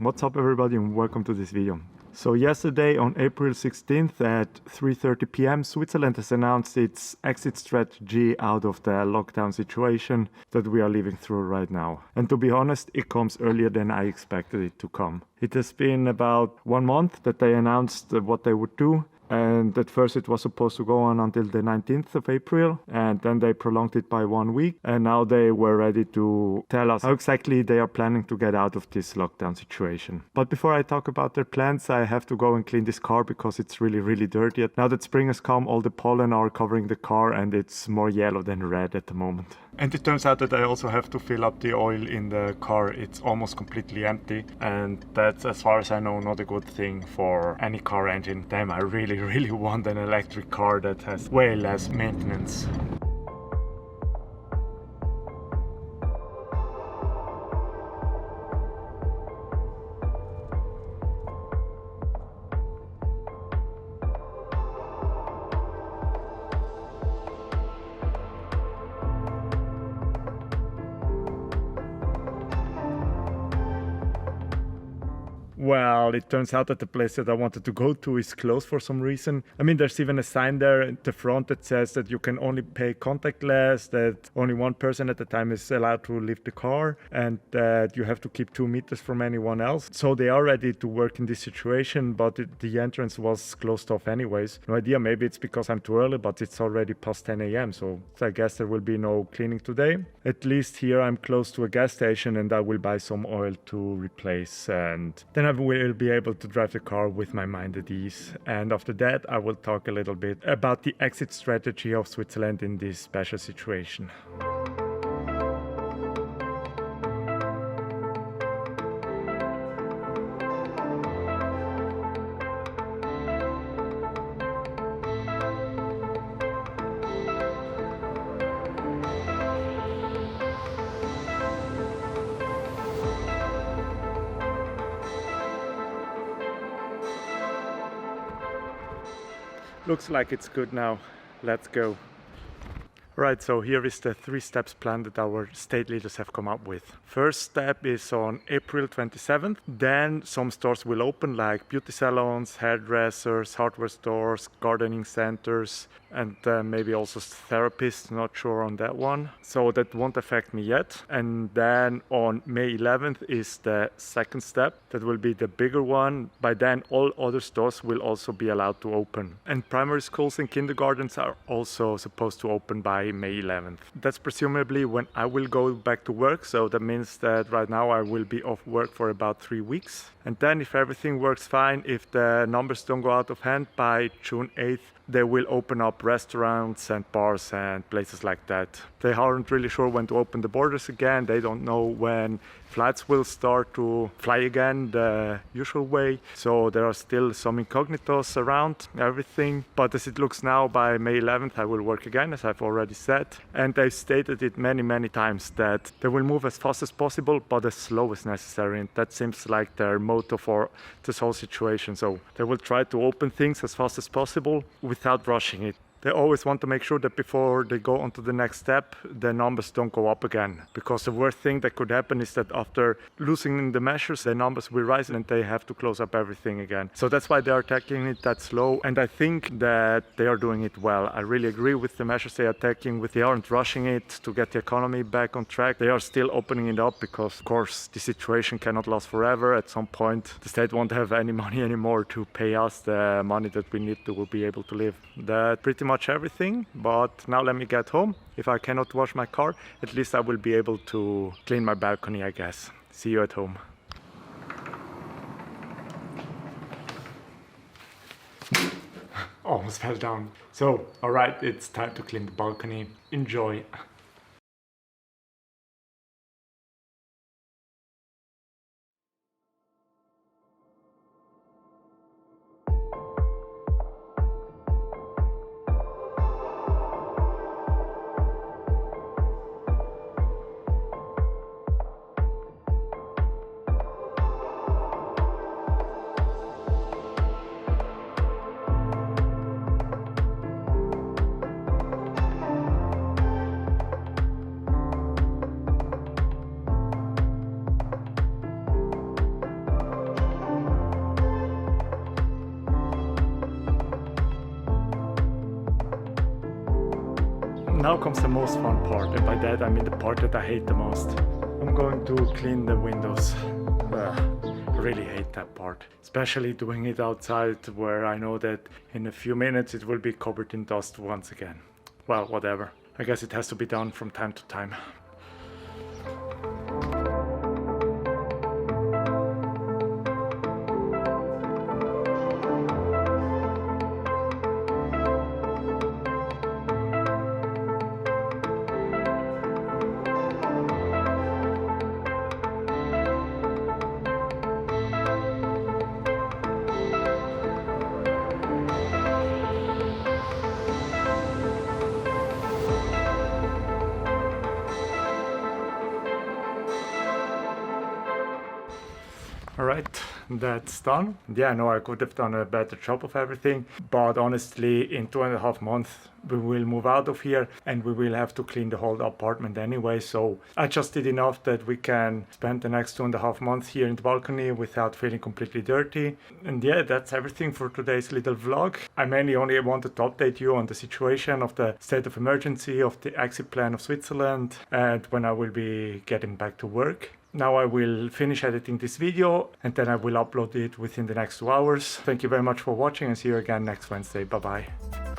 What's up everybody and welcome to this video. So yesterday on April 16th at 3:30 p.m. Switzerland has announced its exit strategy out of the lockdown situation that we are living through right now. And to be honest, it comes earlier than I expected it to come. It has been about 1 month that they announced what they would do. And at first it was supposed to go on until the 19th of April, and then they prolonged it by 1 week. And now they were ready to tell us how exactly they are planning to get out of this lockdown situation. But before I talk about their plans, I have to go and clean this car because it's really dirty. Now that spring has come, all the pollen are covering the car and it's more yellow than red at the moment. And it turns out that I also have to fill up the oil in the car. It's almost completely empty, and that's, as far as I know, not a good thing for any car engine. Damn, I really want an electric car that has way less maintenance. Well, it turns out that the place that I wanted to go to is closed for some reason. I mean, there's even a sign there at the front that says that you can only pay contactless, that only one person at a time is allowed to leave the car, and that you have to keep 2 meters from anyone else. So they are ready to work in this situation, but the entrance was closed off anyways. No idea, maybe it's because I'm too early, but it's already past 10 a.m. So I guess there will be no cleaning today. At least here I'm close to a gas station and I will buy some oil to replace, and then I will be able to drive the car with my mind at ease. And after that I will talk a little bit about the exit strategy of Switzerland in this special situation. Looks like it's good now. Let's go. Right, so here is the 3 steps plan that our state leaders have come up with. First step is on April 27th. Then some stores will open, like beauty salons, hairdressers, hardware stores, gardening centers, and maybe also therapists, not sure on that one. So that won't affect me yet. And then on May 11th is the second step. That will be the bigger one. By then all other stores will also be allowed to open. And primary schools and kindergartens are also supposed to open by May 11th. That's presumably when I will go back to work, so that means that right now I will be off work for about 3 weeks. And then if everything works fine, if the numbers don't go out of hand, by June 8th they will open up restaurants and bars and places like that. They aren't really sure when to open the borders again. They don't know when flights will start to fly again the usual way. So there are still some incognitos around everything. But as it looks now, by May 11th I will work again, as I've already said. And they've stated it many times that they will move as fast as possible but as slow as necessary. And that seems like their motto for this whole situation. So they will try to open things as fast as possible without rushing it. They always want to make sure that before they go on to the next step, the numbers don't go up again. Because the worst thing that could happen is that after loosening the measures, the numbers will rise and they have to close up everything again. So that's why they are taking it that slow. And I think that they are doing it well. I really agree with the measures they are taking. They aren't rushing it to get the economy back on track. They are still opening it up because, of course, the situation cannot last forever. At some point, the state won't have any money anymore to pay us the money that we need to be able to live. That pretty much everything, but now let me get home. If I cannot wash my car, at least I will be able to clean my balcony, I guess. See you at home. Almost fell down. So, alright, it's time to clean the balcony. Enjoy. now comes the most fun part, and by that I mean the part that I hate the most. I'm going to clean the windows. I really hate that part, especially doing it outside where I know that in a few minutes it will be covered in dust once again. Well, whatever. I guess it has to be done from time to time. Alright, that's done. Yeah, I know I could have done a better job of everything, but honestly, in 2.5 months we will move out of here and we will have to clean the whole apartment anyway, so I just did enough that we can spend the next 2.5 months here in the balcony without feeling completely dirty. And yeah, that's everything for today's little vlog. I mainly only wanted to update you on the situation of the state of emergency, of the exit plan of Switzerland, and when I will be getting back to work. Now I will finish editing this video and then I will upload it within the next 2 hours. Thank you very much for watching and see you again next Wednesday. Bye bye.